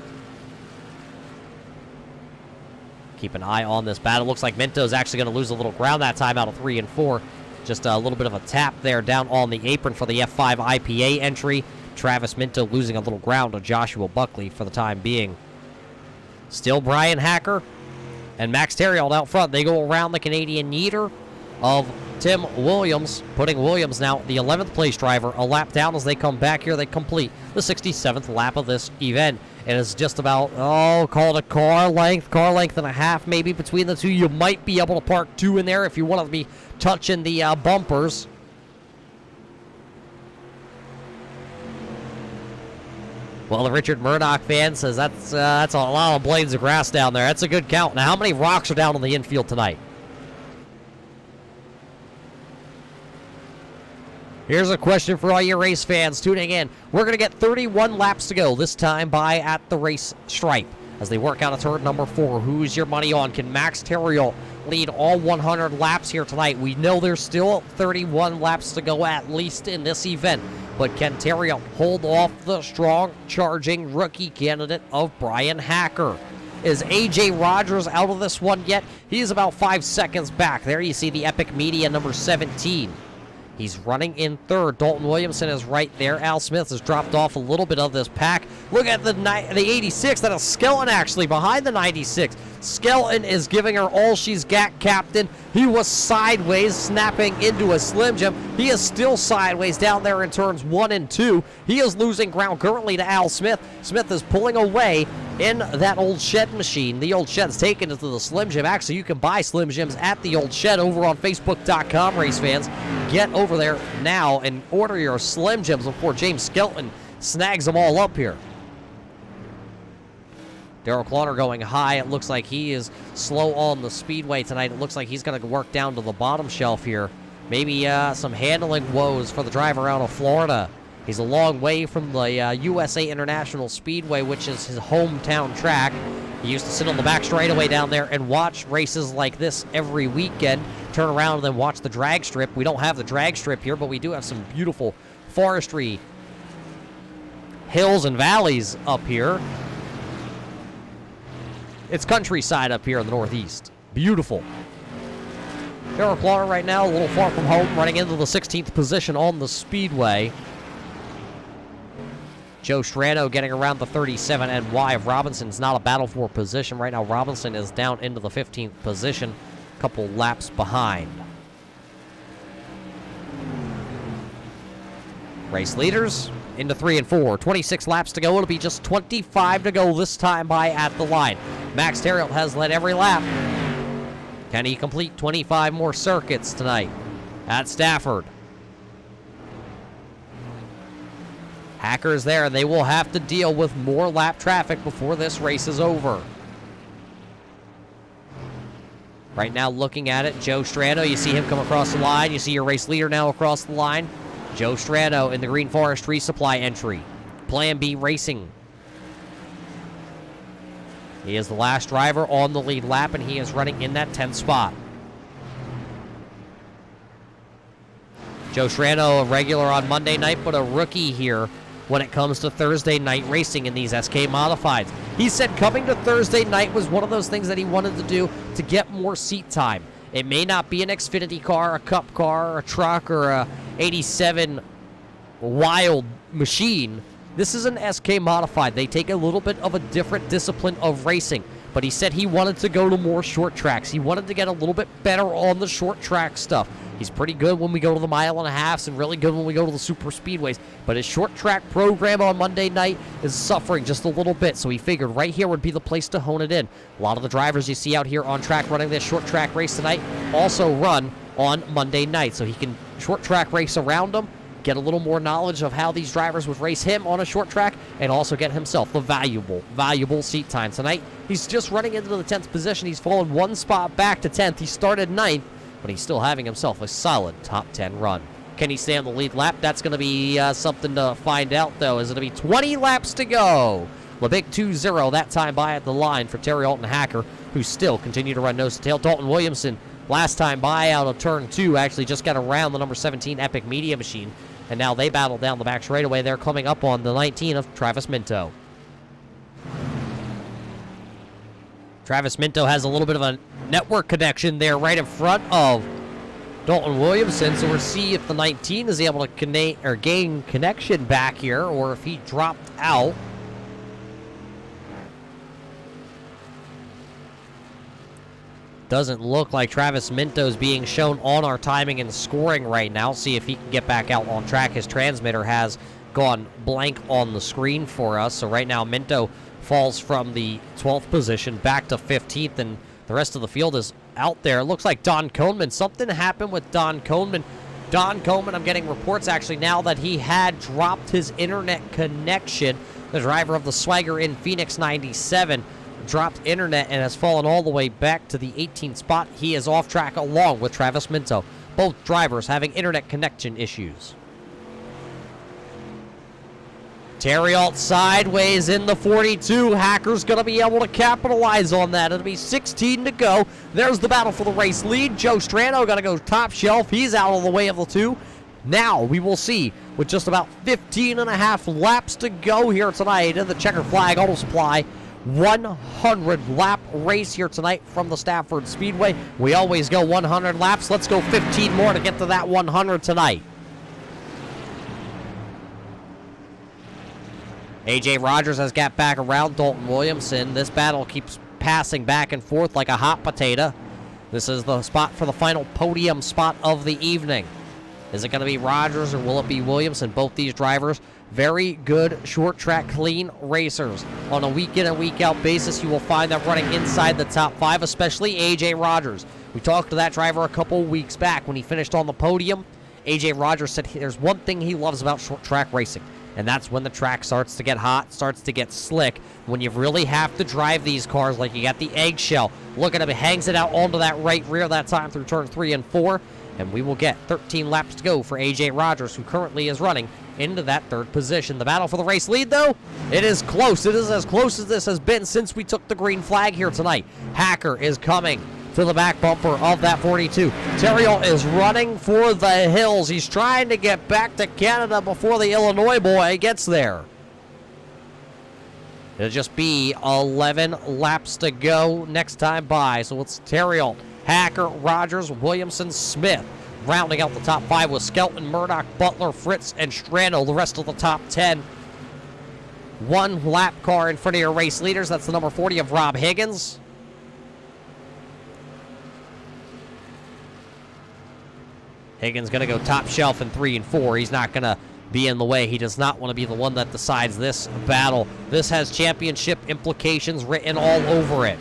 Keep an eye on this battle. Looks like Minto's actually going to lose a little ground that time out of 3 and 4. Just a little bit of a tap there down on the apron for the F5 IPA entry. Travis Minto losing a little ground to Joshua Buckley for the time being. Still Brian Hacker and Max Terriot out front. They go around the Canadian Yeeter of Tim Williams, putting Williams now the 11th place driver a lap down. As they come back here, they complete the 67th lap of this event. And it's just about, call it a car length and a half maybe between the two. You might be able to park 2 in there if you want to be touching the bumpers. Well, the Richard Murdoch fan says that's a lot of blades of grass down there. That's a good count. Now, how many rocks are down on the infield tonight? Here's a question for all your race fans tuning in. We're going to get 31 laps to go, this time by at the race stripe. As they work out a turn number 4, who's your money on? Can Max Terriot lead all 100 laps here tonight? We know there's still 31 laps to go at least in this event. But can Terriot hold off the strong, charging rookie candidate of Brian Hacker? Is A.J. Rogers out of this one yet? He is about 5 seconds back. There you see the Epic Media number 17. He's running in third. Dalton Williamson is right there. Al Smith has dropped off a little bit of this pack. Look at the 86. That is Skeleton actually behind the 96. Skeleton is giving her all she's got, Captain. He was sideways, snapping into a Slim Jim. He is still sideways down there in turns 1 and 2. He is losing ground currently to Al Smith. Smith is pulling away in that old shed machine. The old shed's taken into the Slim Jim. Actually, you can buy Slim Jims at the old shed over on Facebook.com, race fans. Get over there now and order your Slim Jims before James Skelton snags them all up here. Darrell Cloner going high. It looks like he is slow on the speedway tonight. It looks like he's going to work down to the bottom shelf here. Maybe some handling woes for the driver out of Florida. He's a long way from the USA International Speedway, which is his hometown track. He used to sit on the back straightaway down there and watch races like this every weekend. Turn around and then watch the drag strip. We don't have the drag strip here, but we do have some beautiful forestry hills and valleys up here. It's countryside up here in the Northeast. Beautiful. Darrell Cloner right now, a little far from home, running into the 16th position on the speedway. Joe Strano getting around the 37 and wide. Robinson's not a battle for position. Right now, Robinson is down into the 15th position, a couple laps behind. Race leaders into 3 and 4. 26 laps to go. It'll be just 25 to go this time by at the line. Max Terriot has led every lap. Can he complete 25 more circuits tonight at Stafford? Hacker's there, and they will have to deal with more lap traffic before this race is over. Right now, looking at it, Joe Strano, you see him come across the line. You see your race leader now across the line. Joe Strano in the Green Forest Resupply entry. Plan B Racing. He is the last driver on the lead lap, and he is running in that 10th spot. Joe Strano, a regular on Monday night, but a rookie here when it comes to Thursday night racing in these SK Modifieds. He said coming to Thursday night was one of those things that he wanted to do to get more seat time. It may not be an Xfinity car, a Cup car, a truck, or a 87 Wild machine. This is an SK Modified. They take a little bit of a different discipline of racing. But he said he wanted to go to more short tracks. He wanted to get a little bit better on the short track stuff. He's pretty good when we go to the mile and a halves and really good when we go to the super speedways. But his short track program on Monday night is suffering just a little bit. So he figured right here would be the place to hone it in. A lot of the drivers you see out here on track running this short track race tonight also run on Monday night. So he can short track race around them, get a little more knowledge of how these drivers would race him on a short track, and also get himself the valuable seat time. Tonight, he's just running into the 10th position. He's fallen one spot back to 10th. He started 9th, but he's still having himself a solid top 10 run. Can he stay on the lead lap? That's going to be something to find out, though, as it'll be 20 laps to go. LeBig 2-0 that time by at the line for Terriot and Hacker, who still continue to run nose to tail. Dalton Williamson, last time by out of turn 2, actually just got around the number 17 Epic Media Machine. And now they battle down the back straightaway. They're coming up on the 19 of Travis Minto. Travis Minto has a little bit of a network connection there right in front of Dalton Williamson. So we'll see if the 19 is able to gain connection back here, or if he dropped out. Doesn't look like Travis Minto's being shown on our timing and scoring right now. See if he can get back out on track. His transmitter has gone blank on the screen for us. So right now Minto falls from the 12th position back to 15th, and the rest of the field is out there. It looks like Don Coleman. Something happened with Don Coleman. Don Coleman, I'm getting reports actually now that he had dropped his internet connection. The driver of the Swagger in Phoenix 97 dropped internet and has fallen all the way back to the 18th spot. He is off track along with Travis Minto. Both drivers having internet connection issues. Terriot sideways in the 42. Hacker's going to be able to capitalize on that. It'll be 16 to go. There's the battle for the race lead. Joe Strano going to go top shelf. He's out of the way of the 2. Now we will see with just about 15 and a half laps to go here tonight in the Checkered Flag Auto Supply 100 lap race here tonight from the Stafford Speedway. We always go 100 laps. Let's go 15 more to get to that 100 tonight. A.J. Rogers has got back around Dalton Williamson. This battle keeps passing back and forth like a hot potato. This is the spot for the final podium spot of the evening. Is it going to be Rogers or will it be Williamson? Both these drivers, very good short track clean racers. On a week in and week out basis, you will find them running inside the top 5, especially A.J. Rogers. We talked to that driver a couple weeks back when he finished on the podium. A.J. Rogers said there's one thing he loves about short track racing, and that's when the track starts to get hot, starts to get slick, when you really have to drive these cars like you got the eggshell. Look at him, he hangs it out onto that right rear that time through turn 3 and 4, and we will get 13 laps to go for A.J. Rogers, who currently is running into that 3rd position. The battle for the race lead, though, it is close. It is as close as this has been since we took the green flag here tonight. Hacker is coming to the back bumper of that 42. Terriol is running for the hills. He's trying to get back to Canada before the Illinois boy gets there. It'll just be 11 laps to go next time by. So it's Terriol, Hacker, Rogers, Williamson, Smith. Rounding out the top 5 with Skelton, Murdoch, Butler, Fritz, and Strandl. The rest of the top 10. One lap car in front of your race leaders. That's the number 40 of Rob Higgins. Higgins going to go top shelf in 3 and 4. He's not going to be in the way. He does not want to be the one that decides this battle. This has championship implications written all over it.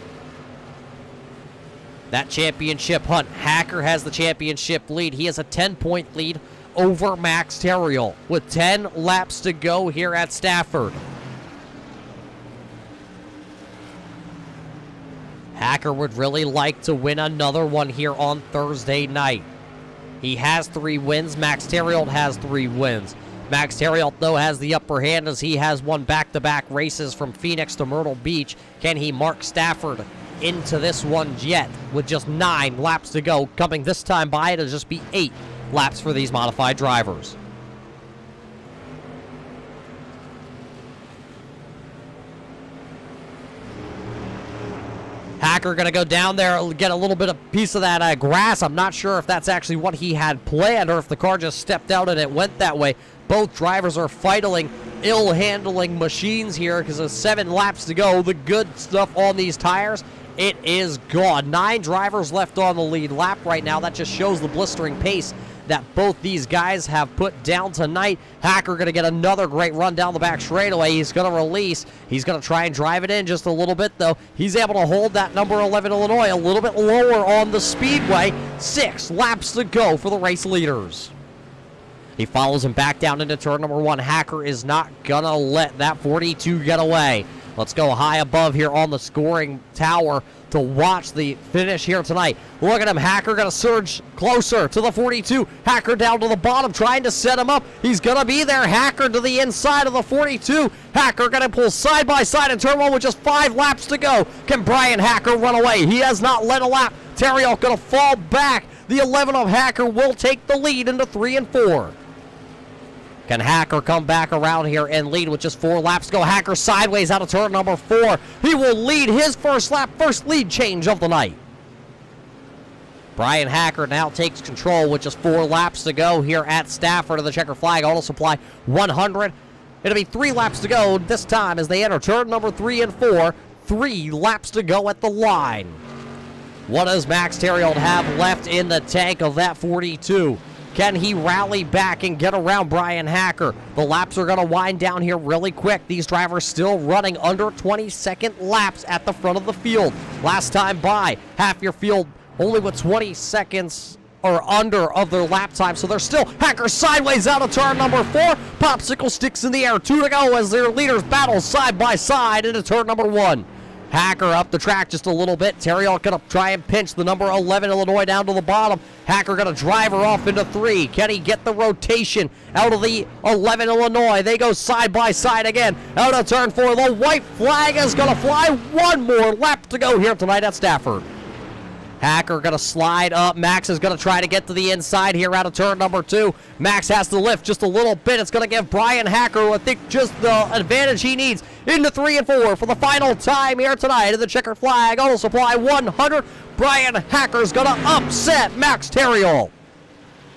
That championship hunt. Hacker has the championship lead. He has a 10-point lead over Max Terriol with 10 laps to go here at Stafford. Hacker would really like to win another one here on Thursday night. He has 3 wins. Max Terriol has 3 wins. Max Terriol, though, has the upper hand as he has won back-to-back races from Phoenix to Myrtle Beach. Can he mark Stafford into this one yet with just 9 laps to go? Coming this time by, it'll just be 8 laps for these modified drivers. Hacker going to go down there, get a little bit of piece of that grass. I'm not sure if that's actually what he had planned or if the car just stepped out and it went that way. Both drivers are fighting ill-handling machines here because there's 7 laps to go. The good stuff on these tires, it is gone. 9 drivers left on the lead lap right now. That just shows the blistering pace that both these guys have put down tonight. Hacker going to get another great run down the back straightaway. He's going to release. He's going to try and drive it in just a little bit, though. He's able to hold that number 11 Illinois a little bit lower on the Speedway. 6 laps to go for the race leaders. He follows him back down into turn number 1. Hacker is not going to let that 42 get away. Let's go high above here on the scoring tower to watch the finish here tonight. Look at him. Hacker going to surge closer to the 42. Hacker down to the bottom, trying to set him up. He's going to be there. Hacker to the inside of the 42. Hacker going to pull side by side in turn 1 with just 5 laps to go. Can Brian Hacker run away? He has not led a lap. Terriol going to fall back. The 11 of Hacker will take the lead into 3 and 4. Can Hacker come back around here and lead with just 4 laps to go? Hacker sideways out of turn number 4. He will lead his first lap, first lead change of the night. Brian Hacker now takes control with just 4 laps to go here at Stafford of the Checkered Flag Auto Supply 100. It'll be 3 laps to go this time as they enter turn number 3 and 4. 3 laps to go at the line. What does Max Terriol have left in the tank of that 42? Can he rally back and get around Brian Hacker? The laps are going to wind down here really quick. These drivers still running under 20-second laps at the front of the field. Last time by, half your field only with 20 seconds or under of their lap time. So they're still Hacker sideways out of turn number 4. Popsicle sticks in the air. 2 to go as their leaders battle side by side into turn number 1. Hacker up the track just a little bit. Terriol going to try and pinch the number 11 Illinois down to the bottom. Hacker going to drive her off into 3. Can he get the rotation out of the 11 Illinois? They go side by side again. Out of turn 4. The white flag is going to fly. 1 more lap to go here tonight at Stafford. Hacker going to slide up. Max is going to try to get to the inside here out of turn number 2. Max has to lift just a little bit. It's going to give Brian Hacker, I think, just the advantage he needs into 3 and 4 for the final time here tonight in the Checkered Flag Auto Supply 100. Brian Hacker's going to upset Max Terriol.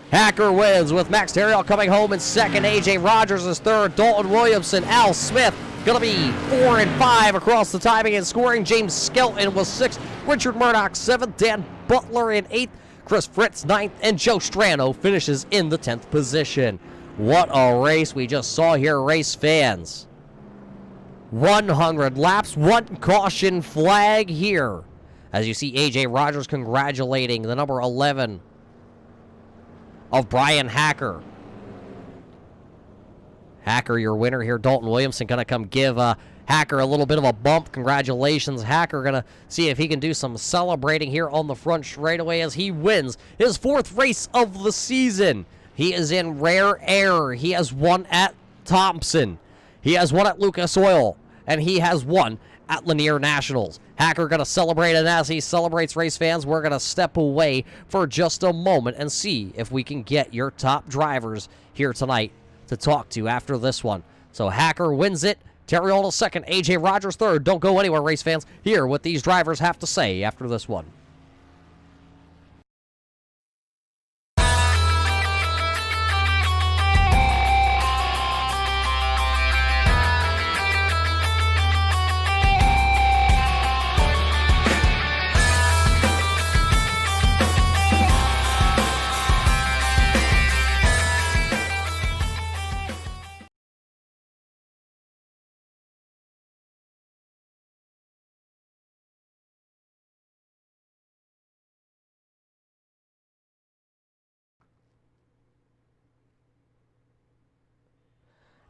Hacker wins with Max Terriol coming home in second. A.J. Rogers is third. Dalton Williamson, Al Smith, Gonna be 4 and 5 across the timing and scoring. James Skelton was 6th, Richard Murdoch 7th, Dan Butler in 8th, Chris Fritz 9th, and Joe Strano finishes in the 10th position. What a race we just saw here, race fans. 100 laps, 1 caution flag here. As you see A.J. Rogers congratulating the number 11 of Brian Hacker. Hacker, your winner here. Dalton Williamson going to come give Hacker a little bit of a bump. Congratulations, Hacker. Going to see if he can do some celebrating here on the front straightaway as he wins his 4th race of the season. He is in rare air. He has won at Thompson. He has won at Lucas Oil. And he has won at Lanier Nationals. Hacker going to celebrate, and as he celebrates, race fans, we're going to step away for just a moment and see if we can get your top drivers here tonight to talk to after this one. So Hacker wins it. Terriol 2nd, A.J. Rogers 3rd. Don't go anywhere, race fans. Hear what these drivers have to say after this one.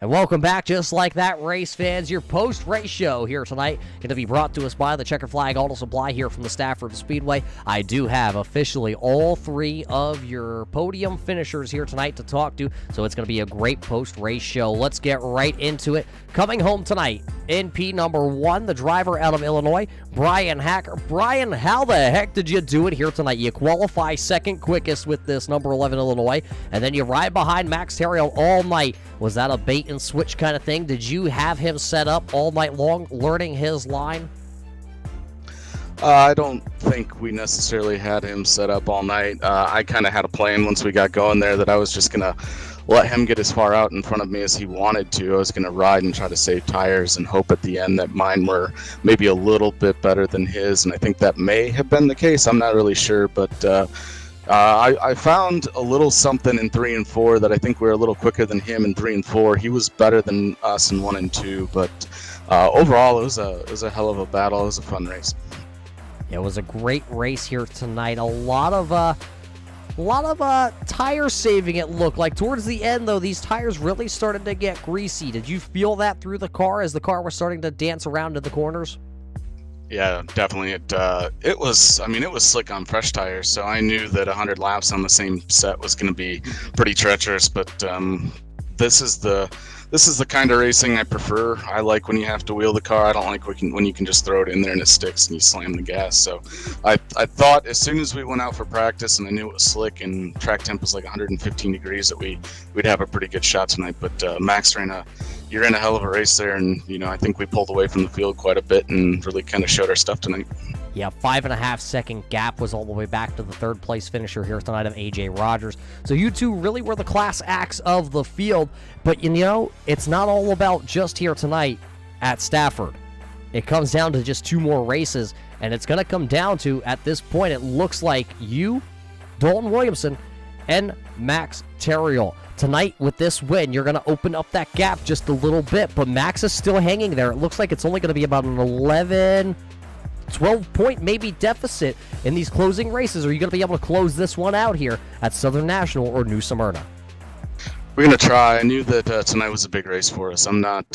And welcome back, just like that, race fans. Your post-race show here tonight going to be brought to us by the Checkered Flag Auto Supply here from the Stafford Speedway. I do have officially all 3 of your podium finishers here tonight to talk to, so it's going to be a great post-race show. Let's get right into it. Coming home tonight, NP number 1, the driver out of Illinois, Brian Hacker. Brian, how the heck did you do it here tonight? You qualify 2nd quickest with this number 11 Illinois, and then you ride behind Max Terriol all night. Was that a bait and switch kind of thing? Did you have him set up all night long, learning his line? I don't think we necessarily had him set up all night. I kind of had a plan once we got going there that I was just going to let him get as far out in front of me as he wanted to. I was going to ride and try to save tires and hope at the end that mine were maybe a little bit better than his, and I think that may have been the case. I'm not really sure, but I found a little something in 3 and 4 that I think we were a little quicker than him in 3 and 4. He was better than us in 1 and 2, but overall it was a hell of a battle. It was a fun race. It was a great race here tonight. A lot of tire saving, it looked like. Towards the end, though, these tires really started to get greasy. Did you feel that through the car as the car was starting to dance around in the corners? Yeah, definitely. It was slick on fresh tires, so I knew that 100 laps on the same set was going to be pretty treacherous, but this is the kind of racing I prefer. I like when you have to wheel the car. I don't like when you can just throw it in there and it sticks and you slam the gas. So I thought as soon as we went out for practice and I knew it was slick and track temp was like 115 degrees that we'd have a pretty good shot tonight. But Max ran a hell of a race there, and I think we pulled away from the field quite a bit and really kind of showed our stuff tonight. Yeah, 5.5 second gap was all the way back to the 3rd place finisher here tonight of A.J. Rogers. So you two really were the class acts of the field. But, it's not all about just here tonight at Stafford. It comes down to just 2 more races, and it's going to come down to, at this point, it looks like you, Dalton Williamson, and Max Terriol. Tonight, with this win, you're going to open up that gap just a little bit, but Max is still hanging there. It looks like it's only going to be about an 12-point maybe deficit in these closing races. Are you going to be able to close this one out here at Southern National or New Smyrna? We're going to try. I knew that tonight was a big race for us. I'm not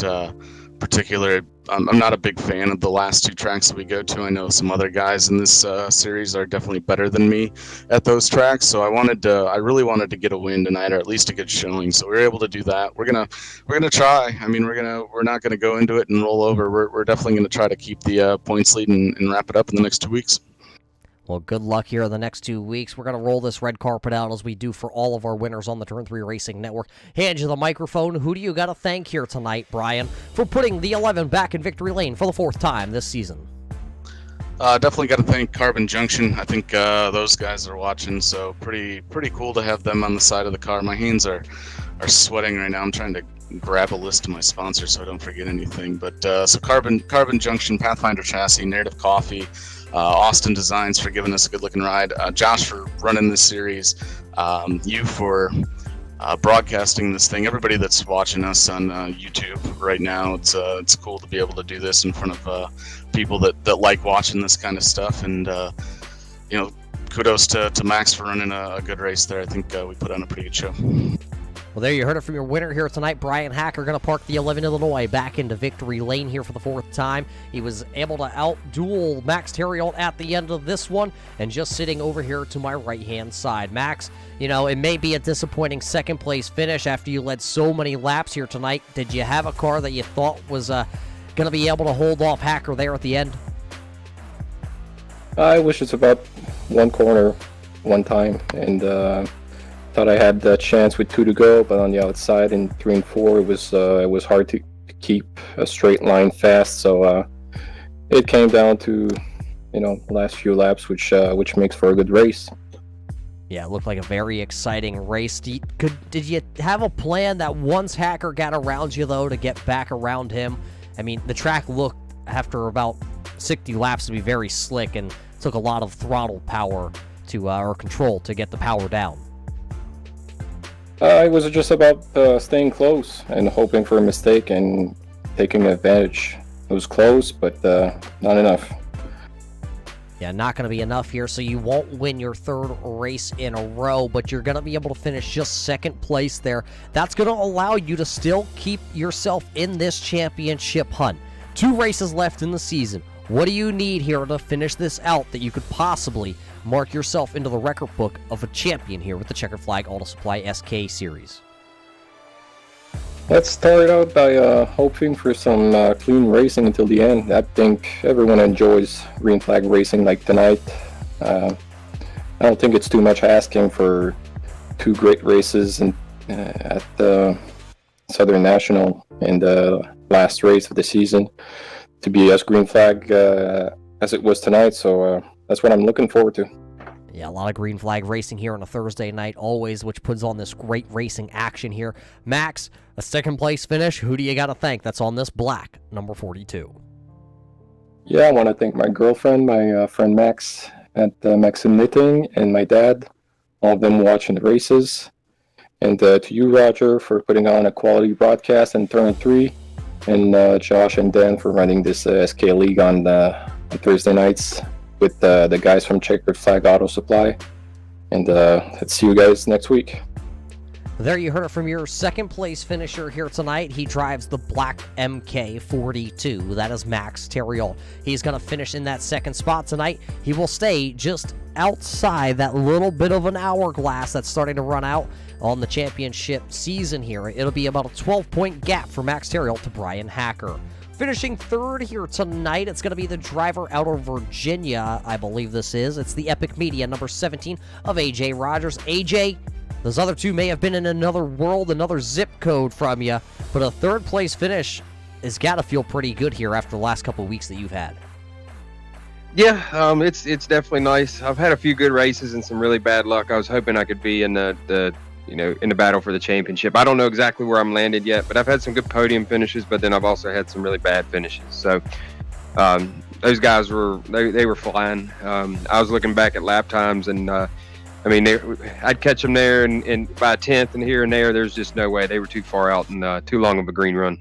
I'm not a big fan of the last 2 tracks that we go to. I know some other guys in this series are definitely better than me at those tracks, so I really wanted to get a win tonight, or at least a good showing. So we were able to do that. We're gonna try. I mean, we're not gonna go into it and roll over. We're definitely gonna try to keep the points lead and wrap it up in the next 2 weeks. Well, good luck here in the next 2 weeks. We're going to roll this red carpet out as we do for all of our winners on the Turn 3 Racing Network. Hand you the microphone. Who do you got to thank here tonight, Brian, for putting the 11 back in victory lane for the 4th time this season? Definitely got to thank Carbon Junction. I think those guys are watching, so pretty cool to have them on the side of the car. My hands are sweating right now. I'm trying to grab a list of my sponsors so I don't forget anything. But so Carbon Junction, Pathfinder Chassis, Narrative Coffee, Austin Designs for giving us a good-looking ride, Josh for running this series, you for broadcasting this thing, everybody that's watching us on YouTube right now. It's cool to be able to do this in front of people that like watching this kind of stuff, and kudos to Max for running a good race there. I think we put on a pretty good show. Well, there you heard it from your winner here tonight. Brian Hacker going to park the 11 Illinois back into victory lane here for the fourth time. He was able to outduel Max Theriault at the end of this one, and just sitting over here to my right-hand side. Max, it may be a disappointing second-place finish after you led so many laps here tonight. Did you have a car that you thought was going to be able to hold off Hacker there at the end? I wish it's about one corner, one time, and thought I had the chance with 2 to go, but on the outside in 3 and 4, it was hard to keep a straight line fast. So it came down to the last few laps, which makes for a good race. Yeah, it looked like a very exciting race. Did you have a plan that once Hacker got around you, though, to get back around him? I mean, the track looked, after about 60 laps, to be very slick and took a lot of throttle power or control to get the power down. It was just about staying close and hoping for a mistake and taking advantage. It was close, but not enough. Yeah, not going to be enough here, so you won't win your third race in a row, but you're going to be able to finish just second place there. That's going to allow you to still keep yourself in this championship hunt. 2 races left in the season. What do you need here to finish this out that you could possibly mark yourself into the record book of a champion here with the Checkered Flag Auto Supply SK Series? Let's start out by hoping for some clean racing until the end. I think everyone enjoys green flag racing like tonight. I don't think it's too much asking for 2 great races at the Southern National and the last race of the season to be as green flag as it was tonight. So that's what I'm looking forward to. Yeah, a lot of green flag racing here on a Thursday night, always, which puts on this great racing action here. Max, a second place finish. Who do you got to thank that's on this black, number 42? Yeah, I want to thank my girlfriend, my friend Max at Maxim Knitting, and my dad, all of them watching the races. And to you, Roger, for putting on a quality broadcast in Turn 3, and Josh and Dan for running this SK League on Thursday nights with the guys from Checkered Flag Auto Supply. And let's see you guys next week. There you heard it from your second place finisher here tonight. He drives the black MK42. That is Max Theriault. He's going to finish in that second spot tonight. He will stay just outside that little bit of an hourglass that's starting to run out on the championship season here. It'll be about a 12-point gap for Max Theriault to Brian Hacker. Finishing third here tonight, it's going to be the driver out of Virginia, I believe this is. It's the Epic Media, number 17 of AJ Rogers. AJ, those other 2 may have been in another world, another zip code from you, but a third place finish has got to feel pretty good here after the last couple of weeks that you've had. Yeah, it's definitely nice. I've had a few good races and some really bad luck. I was hoping I could be in the in the battle for the championship. I don't know exactly where I'm landed yet, but I've had some good podium finishes, but then I've also had some really bad finishes. So those guys were flying. I was looking back at lap times, and I'd catch them there and by a tenth and here and there. There's just no way. They were too far out and too long of a green run.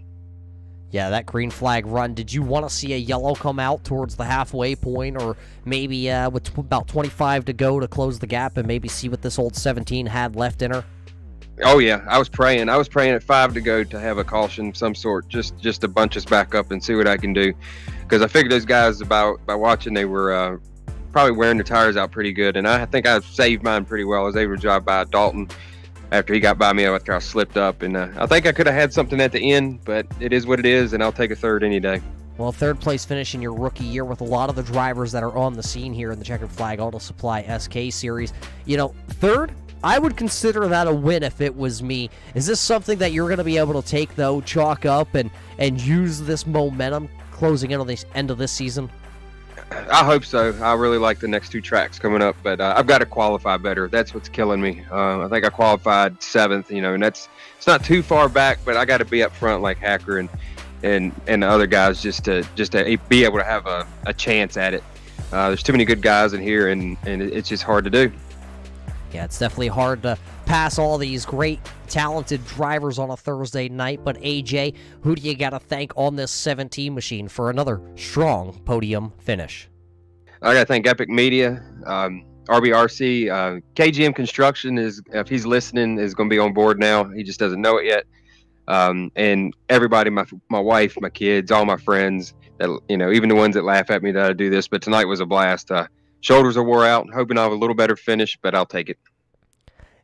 Yeah, that green flag run, did you want to see a yellow come out towards the halfway point, or maybe with about 25 to go to close the gap and maybe see what this old 17 had left in her? Oh, yeah. I was praying at 5 to go to have a caution of some sort, just to bunch us back up and see what I can do. Because I figured those guys, by watching, they were probably wearing their tires out pretty good. And I think I saved mine pretty well. I was able to drive by Dalton after he got by me after I slipped up. And I think I could have had something at the end, but it is what it is, and I'll take a third any day. Well, third place finish in your rookie year with a lot of the drivers that are on the scene here in the Checkered Flag Auto Supply SK Series. Third, I would consider that a win if it was me. Is this something that you're going to be able to take, though, chalk up and use this momentum closing in on the end of this season? I hope so. I really like the next two tracks coming up, but I've got to qualify better. That's what's killing me. I think I qualified 7th, and it's not too far back, but I got to be up front like Hacker and the other guys just to be able to have a chance at it. There's too many good guys in here, and it's just hard to do. Yeah, it's definitely hard to pass all these great, talented drivers on a Thursday night. But AJ, who do you got to thank on this 17 machine for another strong podium finish? I got to thank Epic Media, RBRC, KGM Construction if he's listening, is going to be on board now. He just doesn't know it yet. And everybody, my wife, my kids, all my friends, that even the ones that laugh at me that I do this. But tonight was a blast. Shoulders are wore out. Hoping I'll have a little better finish, but I'll take it.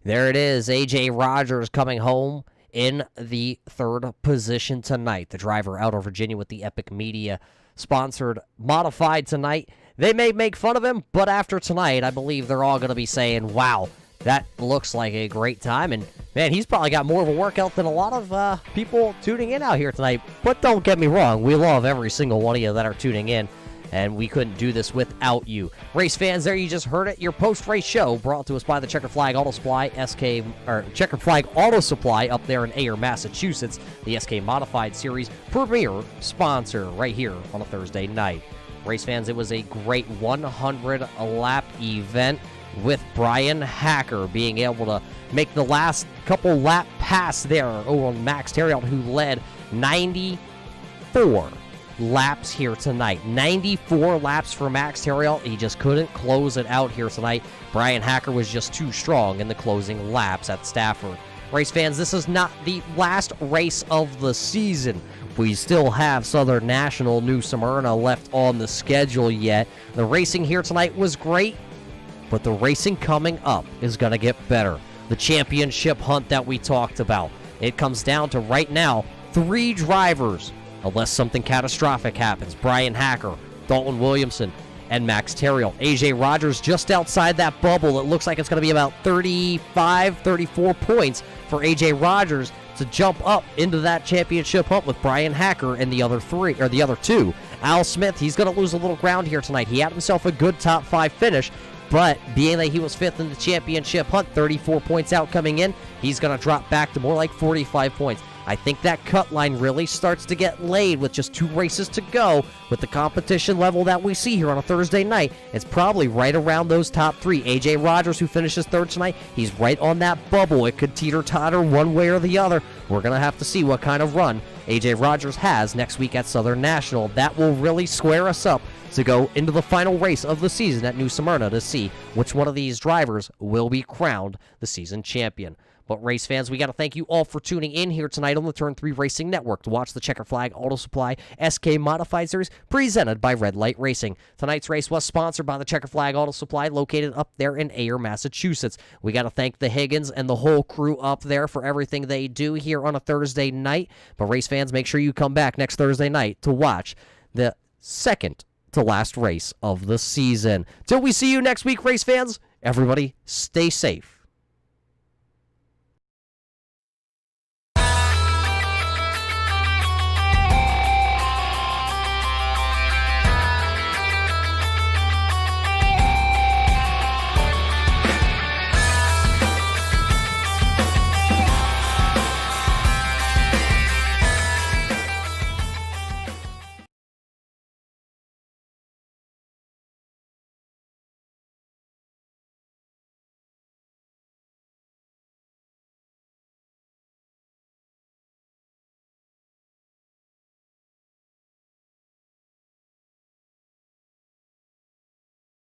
There it is. AJ Rogers coming home in the 3rd position tonight. The driver out of Virginia with the Epic Media sponsored modified tonight. They may make fun of him, but after tonight, I believe they're all going to be saying, wow, that looks like a great time. And, man, he's probably got more of a workout than a lot of people tuning in out here tonight. But don't get me wrong. We love every single one of you that are tuning in. And we couldn't do this without you. Race fans, there you just heard it. Your post-race show brought to us by the Checkered Flag Auto Supply, Checkered Flag Auto Supply up there in Ayer, Massachusetts. The SK Modified Series premier sponsor right here on a Thursday night. Race fans, it was a great 100-lap event with Brian Hacker being able to make the last couple lap pass there over on Max Terriot, who led 94 laps here tonight. 94 laps for Max Terriot. He just couldn't close it out here tonight. Brian Hacker was just too strong in the closing laps at Stafford. Race fans, this is not the last race of the season. We still have Southern National New Smyrna left on the schedule yet. The racing here tonight was great, but the racing coming up is going to get better. The championship hunt that we talked about. It comes down to right now 3 drivers, unless something catastrophic happens. Brian Hacker, Dalton Williamson, and Max Terriot. AJ Rogers just outside that bubble. It looks like it's going to be about 35, 34 points for AJ Rogers to jump up into that championship hunt with Brian Hacker and the other 2. Al Smith, he's going to lose a little ground here tonight. He had himself a good top 5 finish, but being that he was 5th in the championship hunt, 34 points out coming in, he's going to drop back to more like 45 points. I think that cut line really starts to get laid with just 2 races to go. With the competition level that we see here on a Thursday night, it's probably right around those top 3. AJ Rogers, who finishes 3rd tonight, he's right on that bubble. It could teeter-totter one way or the other. We're going to have to see what kind of run AJ Rogers has next week at Southern National. That will really square us up to go into the final race of the season at New Smyrna to see which one of these drivers will be crowned the season champion. But race fans, we got to thank you all for tuning in here tonight on the Turn 3 Racing Network to watch the Checkered Flag Auto Supply SK Modified Series presented by Red Light Racing. Tonight's race was sponsored by the Checkered Flag Auto Supply located up there in Ayer, Massachusetts. We got to thank the Higgins and the whole crew up there for everything they do here on a Thursday night. But race fans, make sure you come back next Thursday night to watch the second to last race of the season. Till we see you next week, race fans, everybody stay safe